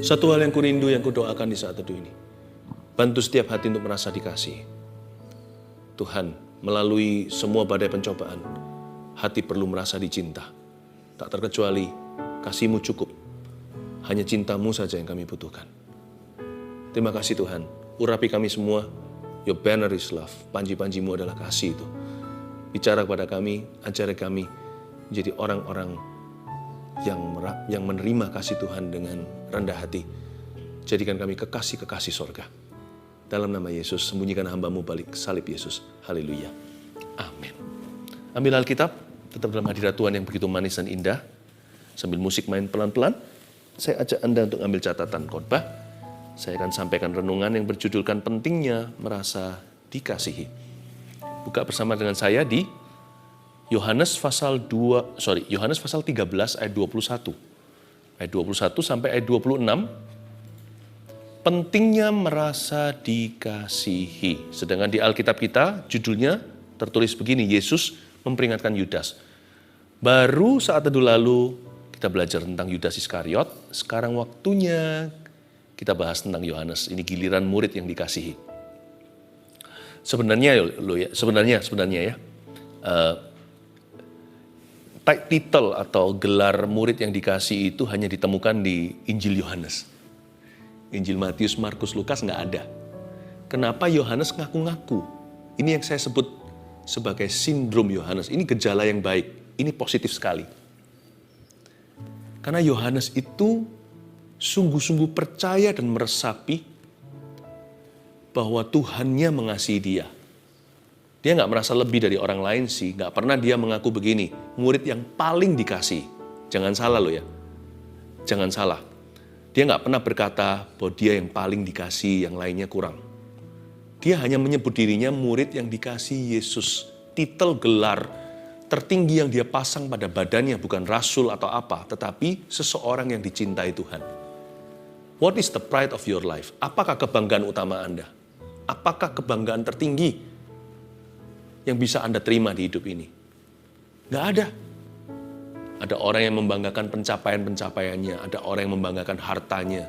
Satu hal yang kurindu, yang kudoakan di saat teduh ini. Bantu setiap hati untuk merasa dikasihi. Tuhan, melalui semua badai pencobaan, hati perlu merasa dicinta. Tak terkecuali, kasih-Mu cukup. Hanya cinta-Mu saja yang kami butuhkan. Terima kasih Tuhan, urapi kami semua. Your banner is love. Panji-panji-Mu adalah kasih itu. Bicara kepada kami, ajari kami menjadi orang-orang yang menerima kasih Tuhan dengan rendah hati. Jadikan kami kekasih-kekasih sorga. Dalam nama Yesus, sembunyikan hamba-Mu balik salib Yesus. Haleluya. Amin. Ambil Alkitab, tetap dalam hadirat Tuhan yang begitu manis dan indah. Sambil musik main pelan-pelan, saya ajak Anda untuk ambil catatan khotbah. Saya akan sampaikan renungan yang berjudulkan pentingnya merasa dikasihi. Buka bersama dengan saya di Yohanes pasal 13 ayat 21. Ayat 21 sampai ayat 26. Pentingnya merasa dikasihi. Sedangkan di Alkitab kita judulnya tertulis begini, Yesus memperingatkan Yudas. Baru saat teduh lalu kita belajar tentang Yudas Iskariot. Sekarang waktunya kita bahas tentang Yohanes. Ini giliran murid yang dikasihi. Sebenarnya ya. Title atau gelar murid yang dikasih itu hanya ditemukan di Injil Yohanes. Injil Matius, Markus, Lukas nggak ada. Kenapa Yohanes ngaku-ngaku? Ini yang saya sebut sebagai sindrom Yohanes. Ini gejala yang baik. Ini positif sekali. Karena Yohanes itu sungguh-sungguh percaya dan meresapi bahwa Tuhannya mengasihi dia. Dia nggak merasa lebih dari orang lain sih. Nggak pernah dia mengaku begini, murid yang paling dikasih. Jangan salah loh ya. Jangan salah. Dia nggak pernah berkata bahwa dia yang paling dikasih, yang lainnya kurang. Dia hanya menyebut dirinya murid yang dikasih Yesus. Titel gelar tertinggi yang dia pasang pada badannya bukan rasul atau apa, tetapi seseorang yang dicintai Tuhan. What is the pride of your life? Apakah kebanggaan utama Anda? Apakah kebanggaan tertinggi yang bisa Anda terima di hidup ini? Nggak ada. Ada orang yang membanggakan pencapaian-pencapaiannya, ada orang yang membanggakan hartanya,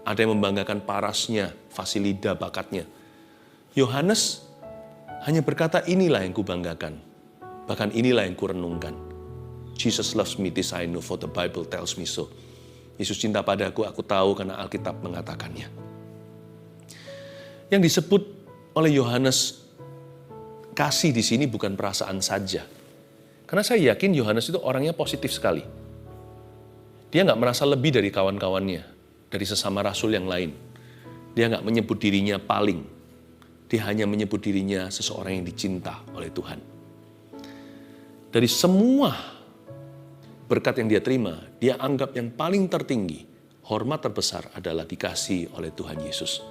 ada yang membanggakan parasnya, fasilida, bakatnya. Yohanes hanya berkata, inilah yang kubanggakan, bahkan inilah yang kurenungkan. Jesus loves me, this I know, for the Bible tells me so. Yesus cinta padaku, aku tahu karena Alkitab mengatakannya. Yang disebut oleh Yohanes kasih di sini bukan perasaan saja. Karena saya yakin Yohanes itu orangnya positif sekali. Dia nggak merasa lebih dari kawan-kawannya, dari sesama rasul yang lain. Dia nggak menyebut dirinya paling. Dia hanya menyebut dirinya seseorang yang dicinta oleh Tuhan. Dari semua berkat yang dia terima, dia anggap yang paling tertinggi, hormat terbesar adalah dikasih oleh Tuhan Yesus.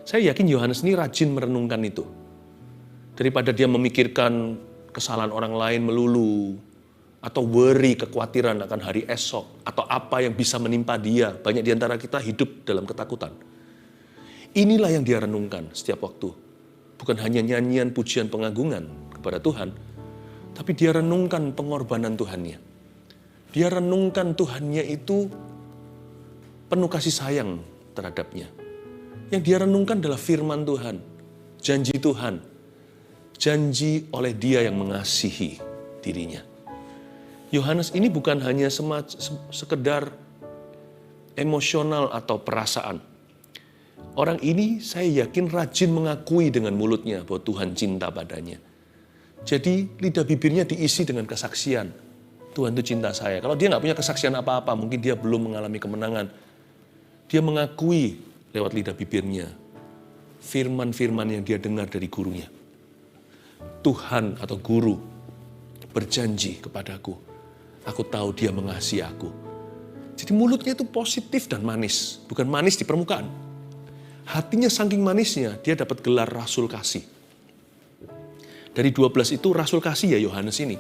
Saya yakin Yohanes ini rajin merenungkan itu. Daripada dia memikirkan kesalahan orang lain melulu, atau worry, kekhawatiran akan hari esok, atau apa yang bisa menimpa dia. Banyak di antara kita hidup dalam ketakutan. Inilah yang dia renungkan setiap waktu. Bukan hanya nyanyian, pujian, pengagungan kepada Tuhan, tapi dia renungkan pengorbanan Tuhannya. Dia renungkan Tuhannya itu penuh kasih sayang terhadapnya. Yang dia renungkan adalah firman Tuhan, janji Tuhan, janji oleh dia yang mengasihi dirinya. Yohanes ini bukan hanya sekedar emosional atau perasaan. Orang ini saya yakin rajin mengakui dengan mulutnya bahwa Tuhan cinta padanya. Jadi lidah bibirnya diisi dengan kesaksian. Tuhan itu cinta saya. Kalau dia nggak punya kesaksian apa-apa, mungkin dia belum mengalami kemenangan. Dia mengakui lewat lidah bibirnya firman-firman yang dia dengar dari gurunya. Tuhan atau guru berjanji kepadaku, aku tahu dia mengasihi aku. Jadi mulutnya itu positif dan manis, bukan manis di permukaan. Hatinya saking manisnya, dia dapat gelar Rasul Kasih. Dari 12 itu Rasul Kasih ya Yohanes ini.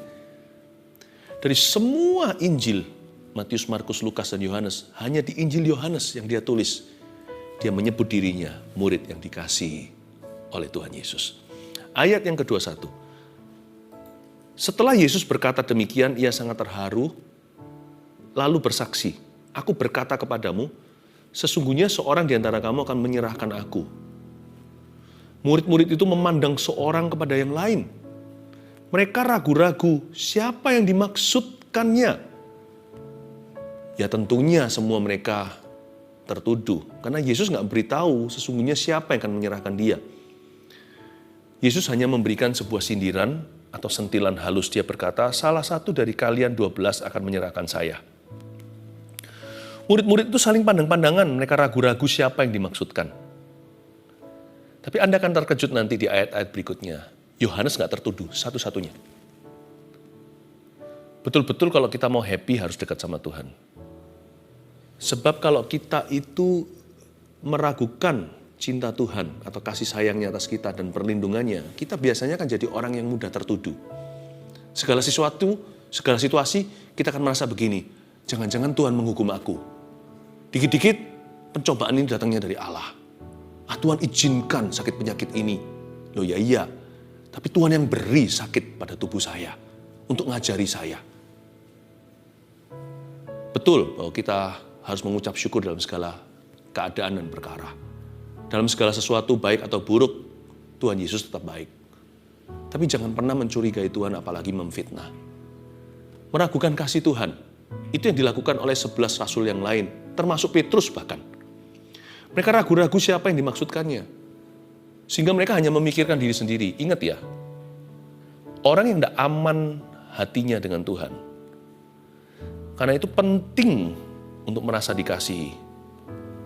Dari semua Injil, Matius, Markus, Lukas, dan Yohanes, hanya di Injil Yohanes yang dia tulis, dia menyebut dirinya murid yang dikasihi oleh Tuhan Yesus. Ayat yang ke-21. Setelah Yesus berkata demikian, ia sangat terharu, lalu bersaksi, aku berkata kepadamu, sesungguhnya seorang di antara kamu akan menyerahkan aku. Murid-murid itu memandang seorang kepada yang lain. Mereka ragu-ragu, siapa yang dimaksudkannya? Ya tentunya semua mereka tertuduh. Karena Yesus nggak beritahu sesungguhnya siapa yang akan menyerahkan dia. Yesus hanya memberikan sebuah sindiran atau sentilan halus. Dia berkata, salah satu dari kalian 12 akan menyerahkan saya. Murid-murid itu saling pandang-pandangan, mereka ragu-ragu siapa yang dimaksudkan. Tapi Anda akan terkejut nanti di ayat-ayat berikutnya. Yohanes nggak tertuduh, satu-satunya. Betul-betul kalau kita mau happy harus dekat sama Tuhan. Sebab kalau kita itu meragukan cinta Tuhan atau kasih sayangnya atas kita dan perlindungannya, kita biasanya akan jadi orang yang mudah tertuduh. Segala sesuatu, segala situasi, kita akan merasa begini, jangan-jangan Tuhan menghukum aku. Dikit-dikit pencobaan ini datangnya dari Allah. Tuhan izinkan sakit penyakit ini. Loh ya iya, tapi Tuhan yang beri sakit pada tubuh saya untuk ngajari saya. Betul bahwa kita harus mengucap syukur dalam segala keadaan dan perkara. Dalam segala sesuatu baik atau buruk, Tuhan Yesus tetap baik. Tapi jangan pernah mencurigai Tuhan apalagi memfitnah. Meragukan kasih Tuhan, itu yang dilakukan oleh 11 rasul yang lain, termasuk Petrus bahkan. Mereka ragu-ragu siapa yang dimaksudkannya. Sehingga mereka hanya memikirkan diri sendiri. Ingat ya, orang yang tidak aman hatinya dengan Tuhan. Karena itu penting untuk merasa dikasihi.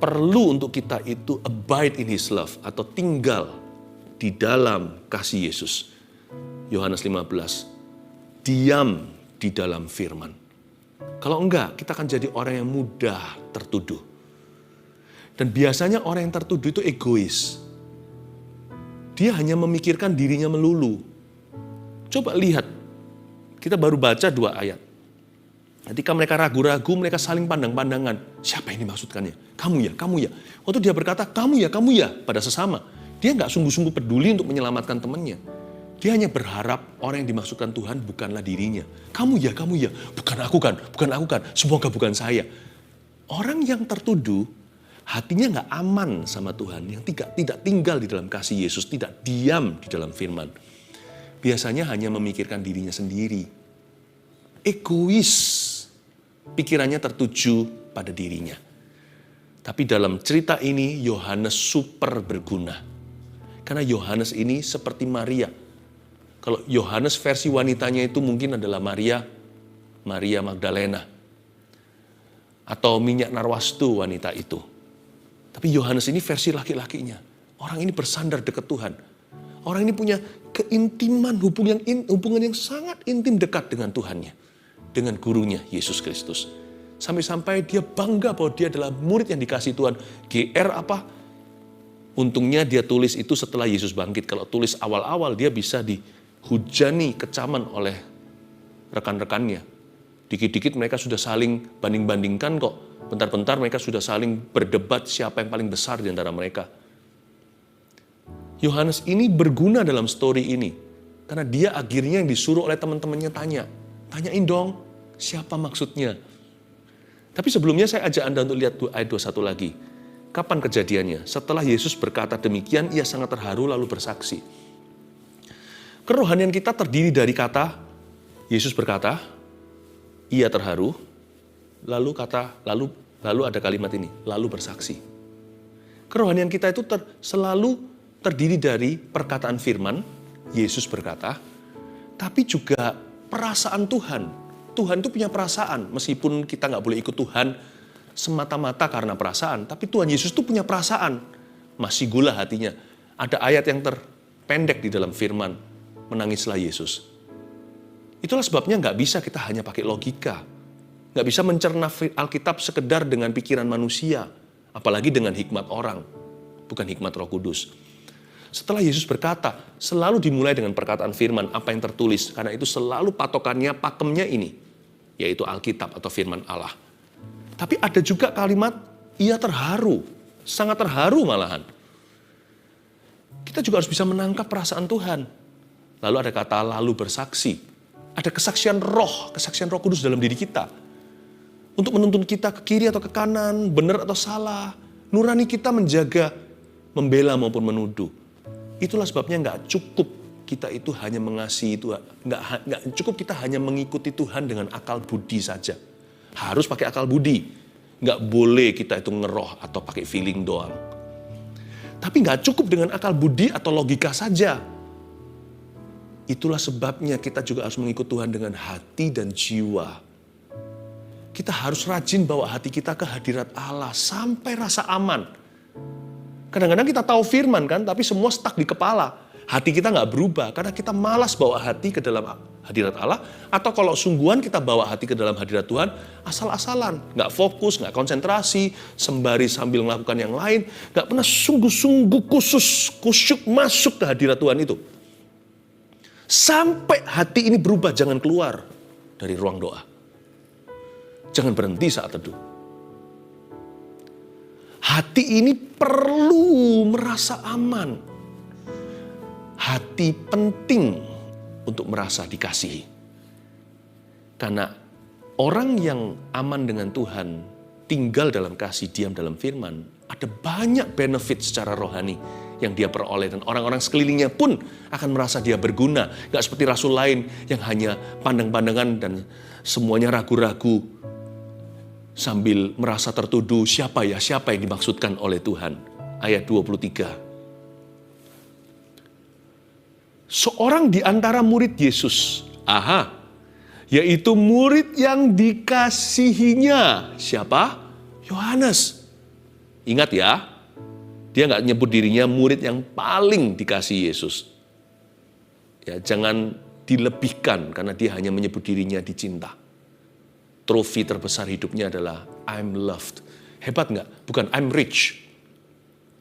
Perlu untuk kita itu abide in His love atau tinggal di dalam kasih Yesus. Yohanes 15, diam di dalam firman. Kalau enggak, kita akan jadi orang yang mudah tertuduh. Dan biasanya orang yang tertuduh itu egois. Dia hanya memikirkan dirinya melulu. Coba lihat, kita baru baca 2 ayat. Ketika mereka ragu-ragu, mereka saling pandang-pandangan. Siapa yang dimaksudkannya? Kamu ya, kamu ya. Waktu dia berkata, kamu ya, pada sesama. Dia nggak sungguh-sungguh peduli untuk menyelamatkan temannya. Dia hanya berharap orang yang dimaksudkan Tuhan bukanlah dirinya. Kamu ya, bukan aku kan, semoga bukan saya. Orang yang tertuduh, hatinya nggak aman sama Tuhan, yang tidak tinggal di dalam kasih Yesus, tidak diam di dalam firman. Biasanya hanya memikirkan dirinya sendiri. Egois, pikirannya tertuju pada dirinya. Tapi dalam cerita ini, Yohanes super berguna. Karena Yohanes ini seperti Maria. Kalau Yohanes versi wanitanya itu mungkin adalah Maria Magdalena. Atau minyak narwastu wanita itu. Tapi Yohanes ini versi laki-lakinya. Orang ini bersandar dekat Tuhan. Orang ini punya keintiman, hubungan yang sangat intim dekat dengan Tuhannya. Dengan gurunya, Yesus Kristus. Sampai-sampai dia bangga bahwa dia adalah murid yang dikasih Tuhan. GR apa? Untungnya dia tulis itu setelah Yesus bangkit. Kalau tulis awal-awal dia bisa dihujani, kecaman oleh rekan-rekannya. Dikit-dikit mereka sudah saling banding-bandingkan kok. Bentar-bentar mereka sudah saling berdebat siapa yang paling besar di antara mereka. Yohanes ini berguna dalam story ini. Karena dia akhirnya yang disuruh oleh teman-temannya tanyain dong siapa maksudnya. Tapi sebelumnya saya ajak Anda untuk lihat ayat 21 lagi. Kapan kejadiannya? Setelah Yesus berkata demikian, ia sangat terharu lalu bersaksi. Kerohanian kita terdiri dari kata, Yesus berkata, ia terharu, lalu ada kalimat ini, lalu bersaksi. Kerohanian kita itu selalu terdiri dari perkataan firman, Yesus berkata, tapi juga perasaan Tuhan. Tuhan itu punya perasaan, meskipun kita nggak boleh ikut Tuhan semata-mata karena perasaan, tapi Tuhan Yesus itu punya perasaan. Masih gula hatinya. Ada ayat yang terpendek di dalam firman, menangislah Yesus. Itulah sebabnya nggak bisa kita hanya pakai logika. Nggak bisa mencerna Alkitab sekedar dengan pikiran manusia, apalagi dengan hikmat orang, bukan hikmat Roh Kudus. Setelah Yesus berkata, selalu dimulai dengan perkataan firman, apa yang tertulis, karena itu selalu patokannya, pakemnya ini, yaitu Alkitab atau firman Allah. Tapi ada juga kalimat, ia terharu, sangat terharu malahan. Kita juga harus bisa menangkap perasaan Tuhan. Lalu ada kata lalu bersaksi, ada kesaksian Roh Kudus dalam diri kita. untuk menuntun kita ke kiri atau ke kanan, benar atau salah. Nurani kita menjaga, membela maupun menuduh. Itulah sebabnya nggak cukup kita itu hanya mengasihi Tuhan. Nggak cukup kita hanya mengikuti Tuhan dengan akal budi saja. Harus pakai akal budi. Nggak boleh kita itu ngeroh atau pakai feeling doang. Tapi nggak cukup dengan akal budi atau logika saja. Itulah sebabnya kita juga harus mengikut Tuhan dengan hati dan jiwa. Kita harus rajin bawa hati kita ke hadirat Allah sampai rasa aman. Kadang-kadang kita tahu firman kan, tapi semua stuck di kepala. Hati kita nggak berubah karena kita malas bawa hati ke dalam hadirat Allah. Atau kalau sungguhan kita bawa hati ke dalam hadirat Tuhan, asal-asalan. Nggak fokus, nggak konsentrasi, sembari sambil melakukan yang lain. Nggak pernah sungguh-sungguh kusyuk masuk ke hadirat Tuhan itu. Sampai hati ini berubah, jangan keluar dari ruang doa. Jangan berhenti saat teduh. Hati ini perlu merasa aman. Hati penting untuk merasa dikasihi. Karena orang yang aman dengan Tuhan, tinggal dalam kasih, diam dalam firman, ada banyak benefit secara rohani yang dia peroleh. Dan orang-orang sekelilingnya pun akan merasa dia berguna. Gak seperti rasul lain yang hanya pandang-pandangan dan semuanya ragu-ragu. Sambil merasa tertuduh, siapa yang dimaksudkan oleh Tuhan. Ayat 23. Seorang di antara murid Yesus, yaitu murid yang dikasihinya. Siapa? Yohanes. Ingat ya, dia nggak nyebut dirinya murid yang paling dikasihi Yesus. Ya, jangan dilebihkan karena dia hanya menyebut dirinya dicinta. Trofi terbesar hidupnya adalah I'm loved. Hebat nggak? Bukan I'm rich.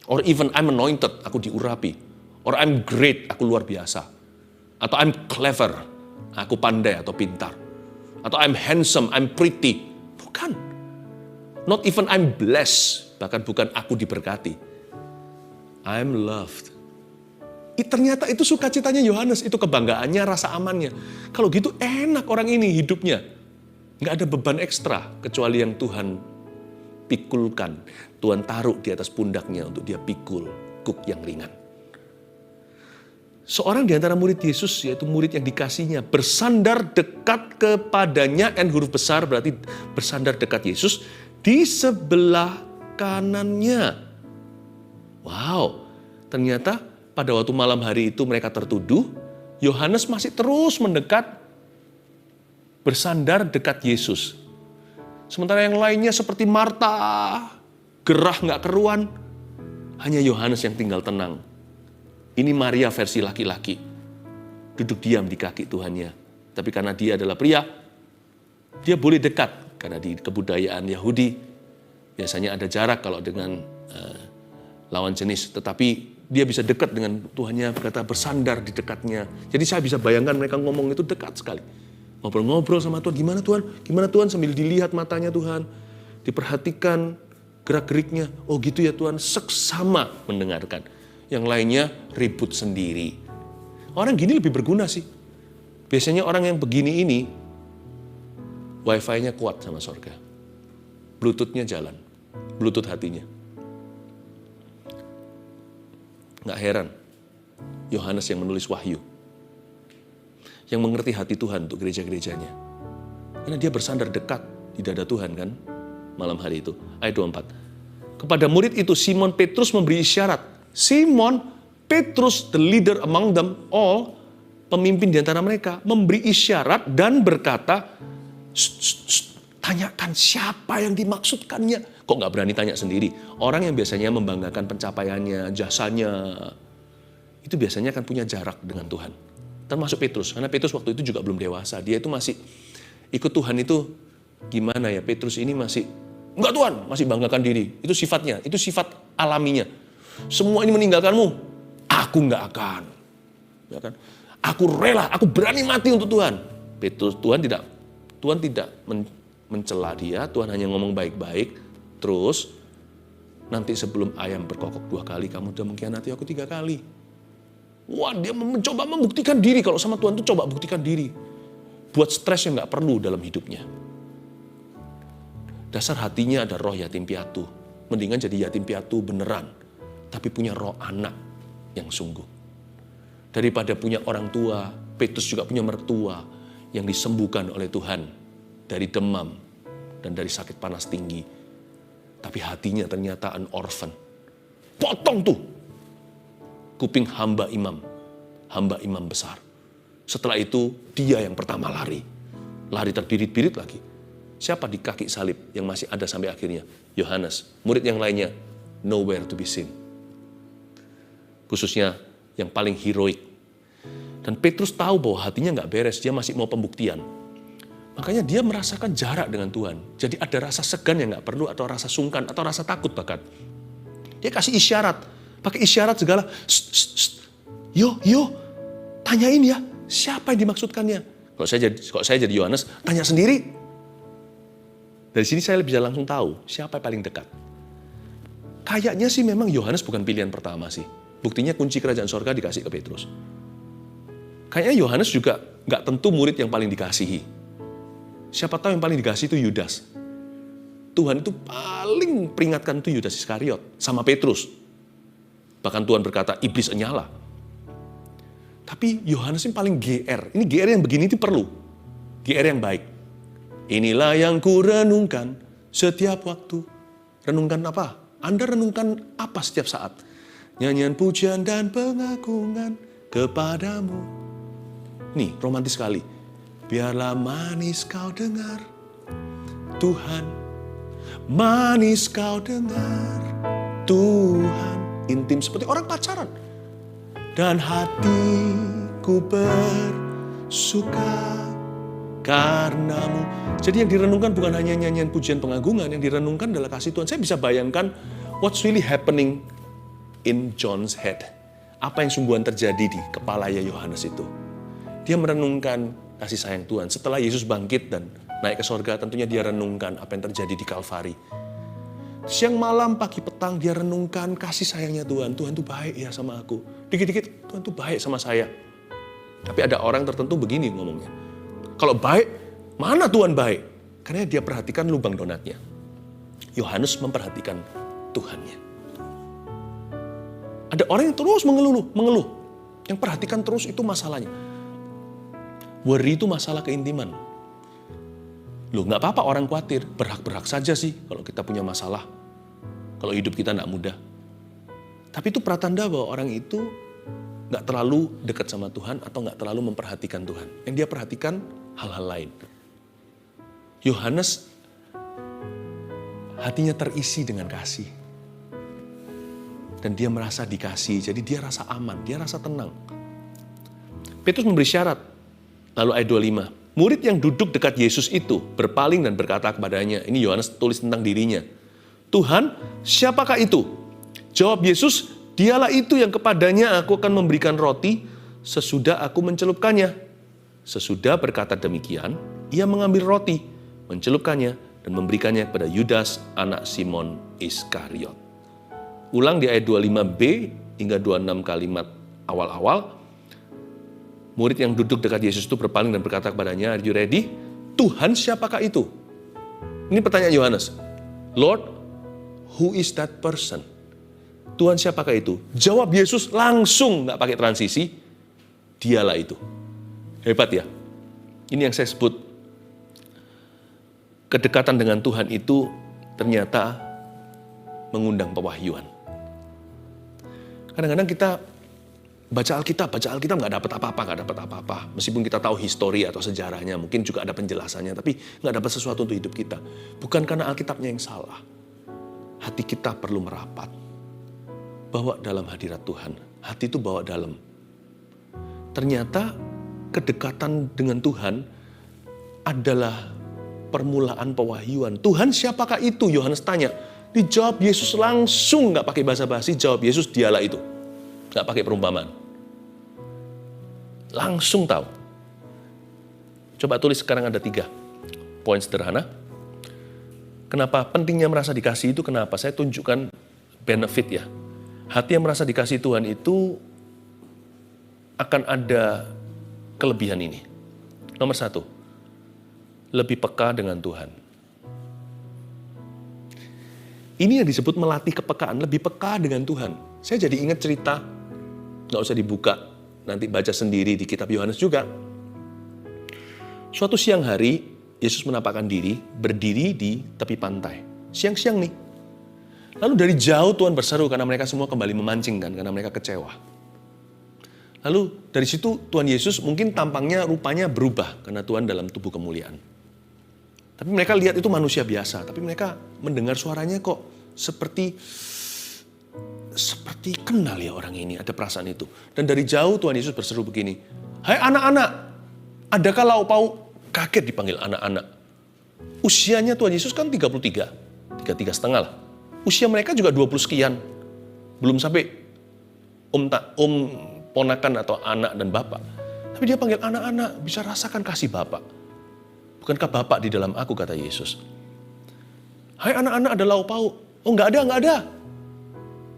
Or even I'm anointed, aku diurapi. Or I'm great, aku luar biasa. Atau I'm clever, aku pandai atau pintar. Atau I'm handsome, I'm pretty. Bukan. Not even I'm blessed, bahkan bukan aku diberkati. I'm loved. Ternyata itu sukacitanya Yohanes, itu kebanggaannya, rasa amannya. Kalau gitu enak orang ini hidupnya. Nggak ada beban ekstra, kecuali yang Tuhan pikulkan. Tuhan taruh di atas pundaknya untuk dia pikul, kuk yang ringan. Seorang di antara murid Yesus, yaitu murid yang dikasihnya, bersandar dekat kepadanya, N huruf besar berarti bersandar dekat Yesus, di sebelah kanannya. Wow, ternyata pada waktu malam hari itu mereka tertuduh, Yohanes masih terus mendekat, bersandar dekat Yesus. Sementara yang lainnya seperti Marta, gerah nggak keruan, hanya Yohanes yang tinggal tenang. Ini Maria versi laki-laki, duduk diam di kaki Tuhannya. Tapi karena dia adalah pria, dia boleh dekat. Karena di kebudayaan Yahudi, biasanya ada jarak kalau dengan lawan jenis. Tetapi dia bisa dekat dengan Tuhannya, berkata bersandar di dekatnya. Jadi saya bisa bayangkan mereka ngomong itu dekat sekali. Ngobrol-ngobrol sama Tuhan, gimana Tuhan, sambil dilihat matanya Tuhan, diperhatikan gerak-geriknya. Oh gitu ya Tuhan, seksama mendengarkan. Yang lainnya ribut sendiri. Orang gini lebih berguna sih. Biasanya orang yang begini ini, wifi-nya kuat sama sorga. Bluetooth-nya jalan, Bluetooth hatinya. Nggak heran, Yohanes yang menulis Wahyu, yang mengerti hati Tuhan untuk gereja-gerejanya. Karena dia bersandar dekat di dada Tuhan kan, malam hari itu. Ayat 24. Kepada murid itu Simon Petrus memberi isyarat. Simon Petrus, the leader among them all, pemimpin di antara mereka, memberi isyarat dan berkata, tanyakan siapa yang dimaksudkannya. Kok nggak berani tanya sendiri? Orang yang biasanya membanggakan pencapaiannya, jasanya, itu biasanya akan punya jarak dengan Tuhan. Termasuk Petrus, karena Petrus waktu itu juga belum dewasa. Dia itu masih ikut Tuhan itu gimana ya, Petrus ini masih, enggak Tuhan, masih banggakan diri. Itu sifatnya, itu sifat alaminya. Semua ini meninggalkanmu, aku enggak akan. Ya kan? Aku rela, aku berani mati untuk Tuhan. Petrus, Tuhan tidak mencela dia, Tuhan hanya ngomong baik-baik. Terus, nanti sebelum ayam berkokok 2 kali, kamu udah mengkhianati aku 3 kali. Wah, dia mencoba membuktikan diri. Kalau sama Tuhan itu coba buktikan diri. Buat stres yang gak perlu dalam hidupnya. Dasar hatinya ada roh yatim piatu. Mendingan jadi yatim piatu beneran, tapi punya roh anak yang sungguh. Daripada punya orang tua, Petrus juga punya mertua yang disembuhkan oleh Tuhan dari demam dan dari sakit panas tinggi. Tapi hatinya ternyata an orphan. Potong tuh kuping hamba imam besar. Setelah itu dia yang pertama lari terbirit-birit lagi. Siapa di kaki salib yang masih ada sampai akhirnya? Yohanes. Murid yang lainnya nowhere to be seen. Khususnya yang paling heroik. Dan Petrus tahu bahwa hatinya nggak beres, dia masih mau pembuktian. Makanya dia merasakan jarak dengan Tuhan. Jadi ada rasa segan yang nggak perlu, atau rasa sungkan, atau rasa takut bahkan. Dia kasih isyarat, pakai isyarat segala. Yo, tanyain ya, siapa yang dimaksudkannya? Kalau saya jadi Yohanes, tanya sendiri. Dari sini saya bisa langsung tahu siapa yang paling dekat. Kayaknya sih memang Yohanes bukan pilihan pertama sih. Buktinya kunci kerajaan sorga dikasih ke Petrus. Kayaknya Yohanes juga nggak tentu murid yang paling dikasihi. Siapa tahu yang paling dikasih itu Yudas. Tuhan itu paling peringatkan itu Yudas Iskariot sama Petrus. Bahkan Tuhan berkata, iblis enyala. Tapi Yohanes ini paling GR. Ini GR yang begini itu perlu. GR yang baik. Inilah yang ku renungkan setiap waktu. Renungkan apa? Anda renungkan apa setiap saat? Nyanyian pujian dan pengagungan kepadamu. Nih, romantis sekali. Biarlah manis kau dengar, Tuhan. Manis kau dengar, Tuhan. Intim seperti orang pacaran. Dan hatiku bersuka karenamu. Jadi yang direnungkan bukan hanya nyanyian pujian pengagungan, yang direnungkan adalah kasih Tuhan. Saya bisa bayangkan what's really happening in John's head. Apa yang sungguhan terjadi di kepala Yohanes itu. Dia merenungkan kasih sayang Tuhan. Setelah Yesus bangkit dan naik ke sorga, tentunya dia renungkan apa yang terjadi di Kalvari. Siang malam, pagi petang, dia renungkan kasih sayangnya Tuhan. Tuhan itu baik ya sama aku. Dikit-dikit, Tuhan itu baik sama saya. Tapi ada orang tertentu begini ngomongnya. Kalau baik, mana Tuhan baik? Karena dia perhatikan lubang donatnya. Yohanes memperhatikan Tuhannya. Ada orang yang terus mengeluh. Yang perhatikan terus itu masalahnya. Worry itu masalah keintiman. Loh, gak apa-apa orang khawatir. Berhak-berhak saja sih kalau kita punya masalah. Kalau hidup kita gak mudah. Tapi itu pratanda bahwa orang itu gak terlalu dekat sama Tuhan atau gak terlalu memperhatikan Tuhan. Yang dia perhatikan hal-hal lain. Yohanes hatinya terisi dengan kasih. Dan dia merasa dikasih, jadi dia rasa aman, dia rasa tenang. Petrus memberi syarat. Lalu ayat 25, murid yang duduk dekat Yesus itu berpaling dan berkata kepadanya, ini Yohanes tulis tentang dirinya. Tuhan, siapakah itu? Jawab Yesus, dialah itu yang kepadanya aku akan memberikan roti sesudah aku mencelupkannya. Sesudah berkata demikian, ia mengambil roti, mencelupkannya dan memberikannya kepada Yudas, anak Simon Iskariot. Ulang di ayat 25b hingga 26 kalimat awal-awal. Murid yang duduk dekat Yesus itu berpaling dan berkata kepadanya, are you ready? Tuhan siapakah itu? Ini pertanyaan Yohanes. Lord, who is that person? Tuhan siapakah itu? Jawab Yesus langsung, gak pakai transisi. Dialah itu. Hebat ya. Ini yang saya sebut. Kedekatan dengan Tuhan itu ternyata mengundang pewahyuan. Kadang-kadang kita baca Alkitab nggak dapat apa-apa. Meskipun kita tahu histori atau sejarahnya, mungkin juga ada penjelasannya, tapi nggak dapat sesuatu untuk hidup kita. Bukan karena Alkitabnya yang salah. Hati kita perlu merapat. Bawa dalam hadirat Tuhan. Hati itu bawa dalam. Ternyata kedekatan dengan Tuhan adalah permulaan pewahyuan. Tuhan siapakah itu? Yohanes tanya. Dijawab Yesus langsung, nggak pakai basa-basi. Jawab Yesus, dialah itu. Nggak pakai perumpamaan. Langsung tahu. Coba tulis sekarang ada 3 poin sederhana. Kenapa pentingnya merasa dikasih itu? Kenapa? Saya tunjukkan benefit ya. Hati yang merasa dikasih Tuhan itu akan ada kelebihan ini. Nomor 1, lebih peka dengan Tuhan. Ini yang disebut melatih kepekaan, lebih peka dengan Tuhan. Saya jadi ingat cerita, nggak usah dibuka, nanti baca sendiri di kitab Yohanes juga. Suatu siang hari, Yesus menampakkan diri, berdiri di tepi pantai. Siang-siang nih. Lalu dari jauh Tuhan berseru karena mereka semua kembali memancing kan, karena mereka kecewa. Lalu dari situ Tuhan Yesus mungkin tampangnya, rupanya berubah karena Tuhan dalam tubuh kemuliaan. Tapi mereka lihat itu manusia biasa, tapi mereka mendengar suaranya kok seperti kenal ya orang ini, ada perasaan itu. Dan dari jauh Tuhan Yesus berseru begini, "Hai anak-anak, adakah lauk pauk?" Kaget dipanggil anak-anak. Usianya Tuhan Yesus kan 33 setengah lah. Usia mereka juga 20 sekian. Belum sampai ponakan atau anak dan bapak. Tapi dia panggil anak-anak, bisa rasakan kasih bapak. Bukankah bapak di dalam aku, kata Yesus. Hai anak-anak, ada lauk pauk. Oh enggak ada.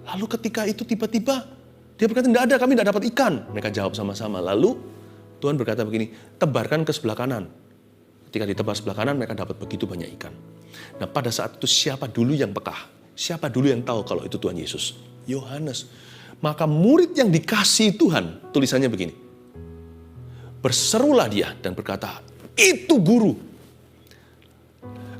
Lalu ketika itu tiba-tiba, dia berkata, enggak ada, kami enggak dapat ikan. Mereka jawab sama-sama. Lalu Tuhan berkata begini, tebarkan ke sebelah kanan. Ketika ditebar sebelah kanan, mereka dapat begitu banyak ikan. Nah pada saat itu siapa dulu yang peka? Siapa dulu yang tahu kalau itu Tuhan Yesus? Yohanes. Maka murid yang dikasihi Tuhan, tulisannya begini. Berserulah dia dan berkata, itu guru.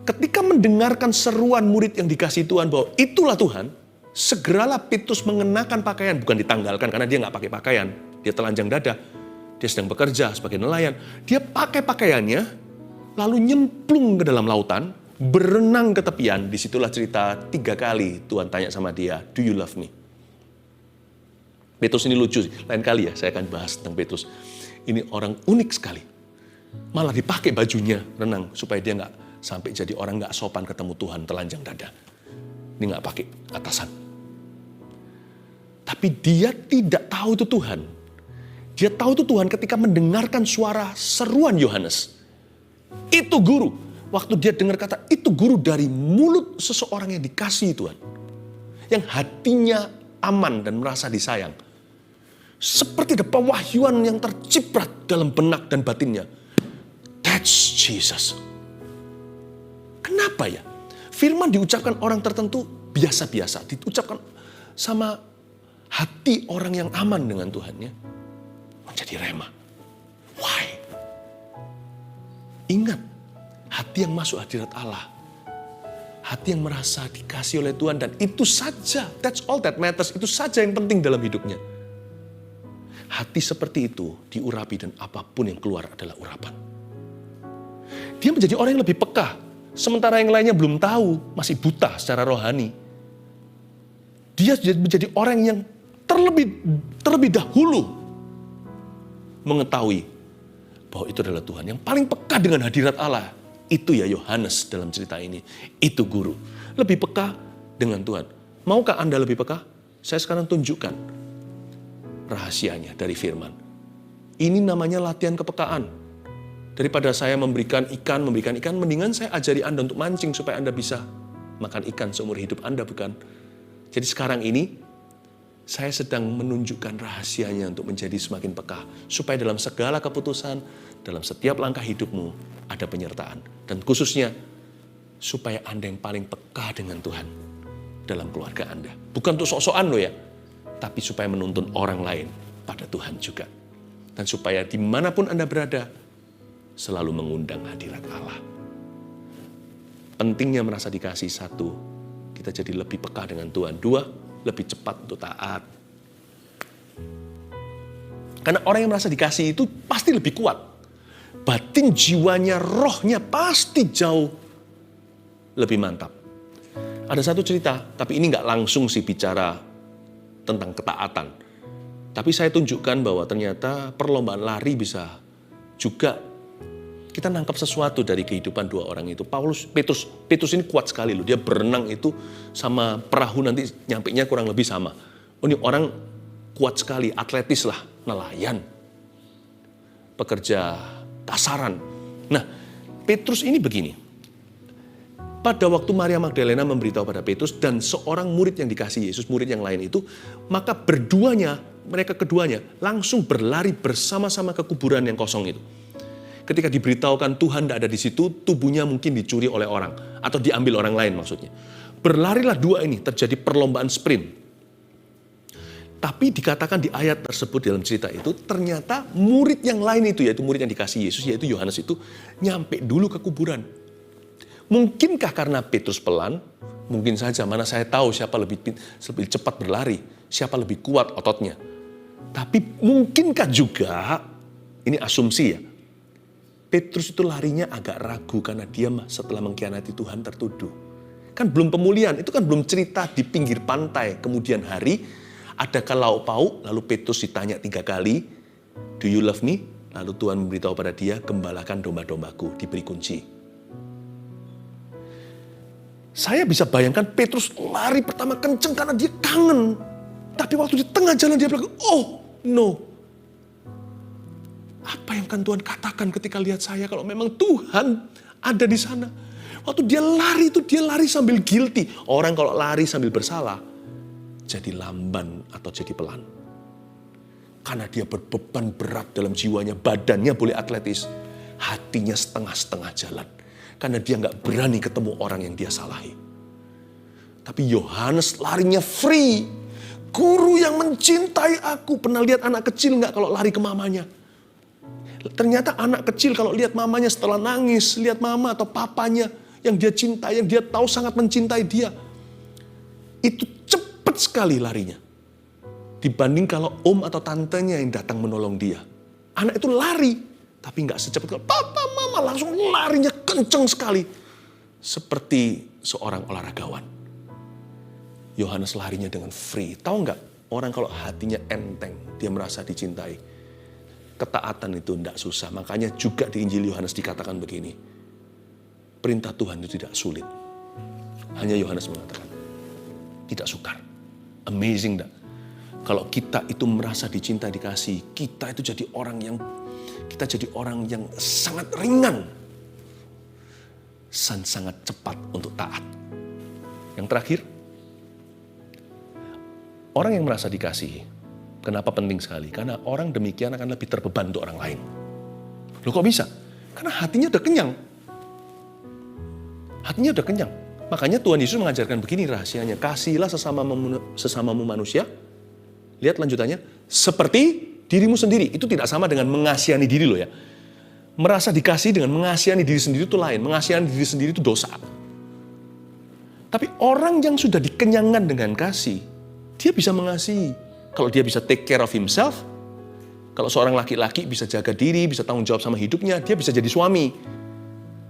Ketika mendengarkan seruan murid yang dikasihi Tuhan bahwa itulah Tuhan, segeralah Petrus mengenakan pakaian, bukan ditanggalkan karena dia nggak pakai pakaian. Dia telanjang dada, dia sedang bekerja sebagai nelayan. Dia pakai pakaiannya, lalu nyemplung ke dalam lautan, berenang ke tepian. Disitulah cerita 3 kali Tuhan tanya sama dia, do you love me? Petrus ini lucu sih, lain kali ya saya akan bahas tentang Petrus. Ini orang unik sekali. Malah dipakai bajunya renang supaya dia nggak sampai jadi orang nggak sopan ketemu Tuhan telanjang dada. Ini nggak pakai atasan. Tapi dia tidak tahu itu Tuhan. Dia tahu itu Tuhan ketika mendengarkan suara seruan Yohanes. Itu guru. Waktu dia dengar kata itu guru dari mulut seseorang yang dikasihi Tuhan. Yang hatinya aman dan merasa disayang. Seperti ada pewahyuan yang terciprat dalam benak dan batinnya. That's Jesus. Kenapa ya? Firman diucapkan orang tertentu biasa-biasa. Diucapkan sama hati orang yang aman dengan Tuhannya. Menjadi rema. Why? Ingat, hati yang masuk hadirat Allah. Hati yang merasa dikasih oleh Tuhan. Dan itu saja, that's all that matters. Itu saja yang penting dalam hidupnya. Hati seperti itu diurapi dan apapun yang keluar adalah urapan. Dia menjadi orang yang lebih peka. Sementara yang lainnya belum tahu, masih buta secara rohani. Dia menjadi orang yang terlebih dahulu mengetahui bahwa itu adalah Tuhan. Yang paling peka dengan hadirat Allah, itu ya Yohanes dalam cerita ini. Itu guru. Lebih peka dengan Tuhan. Maukah Anda lebih peka? Saya sekarang tunjukkan rahasianya dari firman. Ini namanya latihan kepekaan. Daripada saya memberikan ikan, mendingan saya ajari Anda untuk mancing supaya Anda bisa makan ikan seumur hidup Anda, bukan? Jadi sekarang ini, saya sedang menunjukkan rahasianya untuk menjadi semakin peka. Supaya dalam segala keputusan, dalam setiap langkah hidupmu, ada penyertaan. Dan khususnya, supaya Anda yang paling peka dengan Tuhan dalam keluarga Anda. Bukan untuk sok-sokan loh ya, tapi supaya menuntun orang lain pada Tuhan juga. Dan supaya dimanapun Anda berada, selalu mengundang hadirat Allah. Pentingnya merasa dikasih. 1, kita jadi lebih peka dengan Tuhan. 2, lebih cepat untuk taat. Karena orang yang merasa dikasih itu pasti lebih kuat. Batin jiwanya, rohnya pasti jauh lebih mantap. Ada satu cerita, tapi ini nggak langsung sih bicara tentang ketaatan. Tapi saya tunjukkan bahwa ternyata perlombaan lari bisa juga kita nangkap sesuatu dari kehidupan 2 orang itu. Petrus ini kuat sekali loh. Dia berenang itu sama perahu nanti nyampenya kurang lebih sama. Oh ini orang kuat sekali, atletis lah, nelayan. Pekerja kasaran. Nah, Petrus ini begini. Pada waktu Maria Magdalena memberitahu pada Petrus dan seorang murid yang dikasihi Yesus, murid yang lain itu, maka mereka keduanya langsung berlari bersama-sama ke kuburan yang kosong itu. Ketika diberitahukan Tuhan tidak ada di situ, tubuhnya mungkin dicuri oleh orang atau diambil orang lain maksudnya. Berlarilah dua ini, terjadi perlombaan sprint. Tapi dikatakan di ayat tersebut dalam cerita itu, ternyata murid yang lain itu, yaitu murid yang dikasih Yesus, yaitu Yohanes itu, nyampe dulu ke kuburan. Mungkinkah karena Petrus pelan? Mungkin saja, mana saya tahu siapa lebih cepat berlari, siapa lebih kuat ototnya. Tapi mungkinkah juga, ini asumsi ya, Petrus itu larinya agak ragu karena dia setelah mengkhianati Tuhan tertuduh. Kan belum pemulihan, itu kan belum cerita di pinggir pantai. Kemudian hari, adakah lauk pauk, lalu Petrus ditanya 3 kali, "Do you love me?" Lalu Tuhan memberitahu pada dia, "Gembalakan domba-dombaku," diberi kunci. Saya bisa bayangkan Petrus lari pertama kenceng karena dia kangen. Tapi waktu di tengah jalan dia bilang, "Oh no. Apa yang akan Tuhan katakan ketika lihat saya kalau memang Tuhan ada di sana?" Waktu dia lari itu dia lari sambil guilty. Orang kalau lari sambil bersalah jadi lamban atau jadi pelan. Karena dia berbeban berat dalam jiwanya, badannya boleh atletis, hatinya setengah-setengah jalan. Karena dia nggak berani ketemu orang yang dia salahi. Tapi Yohanes larinya free. Guru yang mencintai aku. Pernah lihat anak kecil nggak kalau lari ke mamanya? Ternyata anak kecil kalau lihat mamanya setelah nangis, lihat mama atau papanya yang dia cintai, yang dia tahu sangat mencintai dia, itu cepat sekali larinya. Dibanding kalau om atau tantenya yang datang menolong dia. Anak itu lari, tapi nggak secepat kalau papa, mama, langsung larinya kenceng sekali. Seperti seorang olahragawan. Yohanes larinya dengan free. Tahu nggak, orang kalau hatinya enteng, dia merasa dicintai. Ketaatan itu tidak susah. Makanya juga di Injil Yohanes dikatakan begini. Perintah Tuhan itu tidak sulit. Hanya Yohanes mengatakan, tidak sukar. Amazing tak? Kalau kita itu merasa dicintai, dikasih, kita itu jadi orang yang sangat ringan. Sangat cepat untuk taat. Yang terakhir, orang yang merasa dikasihi. Kenapa penting sekali? Karena orang demikian akan lebih terbeban untuk orang lain. Loh kok bisa? Karena hatinya udah kenyang. Hatinya udah kenyang. Makanya Tuhan Yesus mengajarkan begini rahasianya. Kasihilah sesamamu manusia. Lihat lanjutannya. Seperti dirimu sendiri. Itu tidak sama dengan mengasihani diri loh ya. Merasa dikasih dengan mengasihani diri sendiri itu lain. Mengasihani diri sendiri itu dosa. Tapi orang yang sudah dikenyangkan dengan kasih, dia bisa mengasihi. Kalau dia bisa take care of himself, kalau seorang laki-laki bisa jaga diri, bisa tanggung jawab sama hidupnya, dia bisa jadi suami.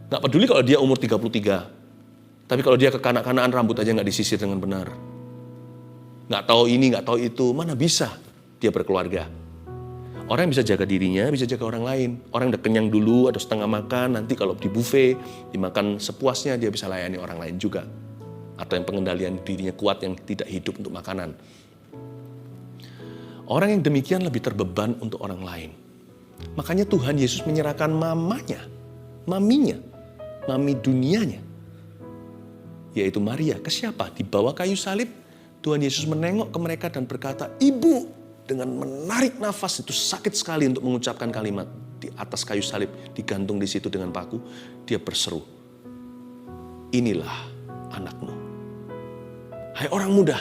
Nggak peduli kalau dia umur 33. Tapi kalau dia kekanak-kanakan rambut aja nggak disisir dengan benar. Nggak tahu ini, nggak tahu itu, mana bisa dia berkeluarga. Orang yang bisa jaga dirinya, bisa jaga orang lain. Orang udah kenyang dulu, atau setengah makan, nanti kalau di buffet, dimakan sepuasnya, dia bisa layani orang lain juga. Atau yang pengendalian dirinya kuat, yang tidak hidup untuk makanan. Orang yang demikian lebih terbeban untuk orang lain. Makanya Tuhan Yesus menyerahkan maminya, mami dunianya, yaitu Maria. Ke siapa? Di bawah kayu salib, Tuhan Yesus menengok ke mereka dan berkata, "Ibu," dengan menarik nafas, itu sakit sekali untuk mengucapkan kalimat. Di atas kayu salib, digantung di situ dengan paku, dia berseru, "Inilah anakmu." Hai orang muda,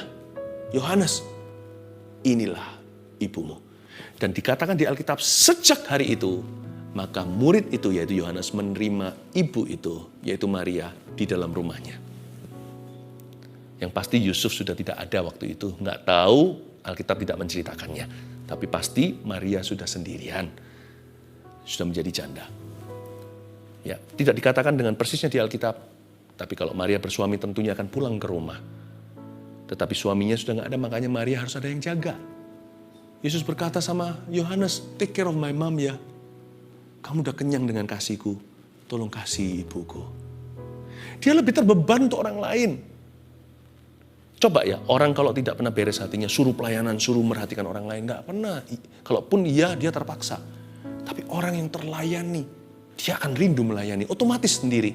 Yohanes, inilah ibumu. Dan dikatakan di Alkitab, sejak hari itu, maka murid itu, yaitu Yohanes, menerima ibu itu, yaitu Maria, di dalam rumahnya. Yang pasti Yusuf sudah tidak ada waktu itu. Nggak tahu, Alkitab tidak menceritakannya. Tapi pasti Maria sudah sendirian. Sudah menjadi janda. Ya, tidak dikatakan dengan persisnya di Alkitab. Tapi kalau Maria bersuami tentunya akan pulang ke rumah. Tetapi suaminya sudah nggak ada, makanya Maria harus ada yang jaga. Yesus berkata sama Yohanes, "Take care of my mom ya. Kamu udah kenyang dengan kasihku. Tolong kasih ibuku." Dia lebih terbeban untuk orang lain. Coba ya, orang kalau tidak pernah beres hatinya, suruh pelayanan, suruh merhatikan orang lain. Nggak pernah. Kalaupun iya, dia terpaksa. Tapi orang yang terlayani, dia akan rindu melayani. Otomatis sendiri.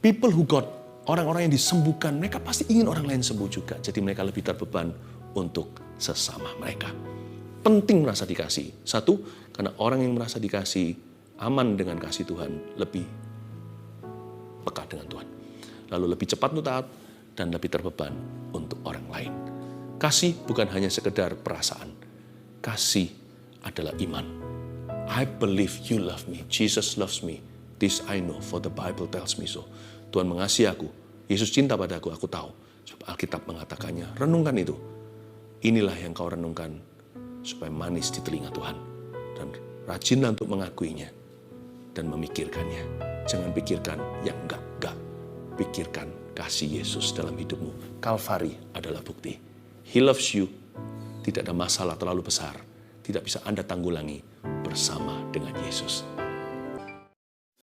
People who got, orang-orang yang disembuhkan, mereka pasti ingin orang lain sembuh juga. Jadi mereka lebih terbeban untuk sesama mereka. Penting merasa dikasih. Satu, karena orang yang merasa dikasih, aman dengan kasih Tuhan, lebih peka dengan Tuhan. lalu lebih cepat untuk taat, dan lebih terbeban untuk orang lain. Kasih bukan hanya sekedar perasaan. Kasih adalah iman. I believe you love me. Jesus loves me. This I know, for the Bible tells me so. Tuhan mengasihi aku. Yesus cinta padaku, aku tahu. Sebab Alkitab mengatakannya. Renungkan itu. Inilah yang kau renungkan supaya manis di telinga Tuhan. Dan rajinlah untuk mengakuinya dan memikirkannya. Jangan pikirkan yang enggak. Pikirkan kasih Yesus dalam hidupmu. Kalvari adalah bukti. He loves you. Tidak ada masalah terlalu besar. Tidak bisa Anda tanggulangi bersama dengan Yesus.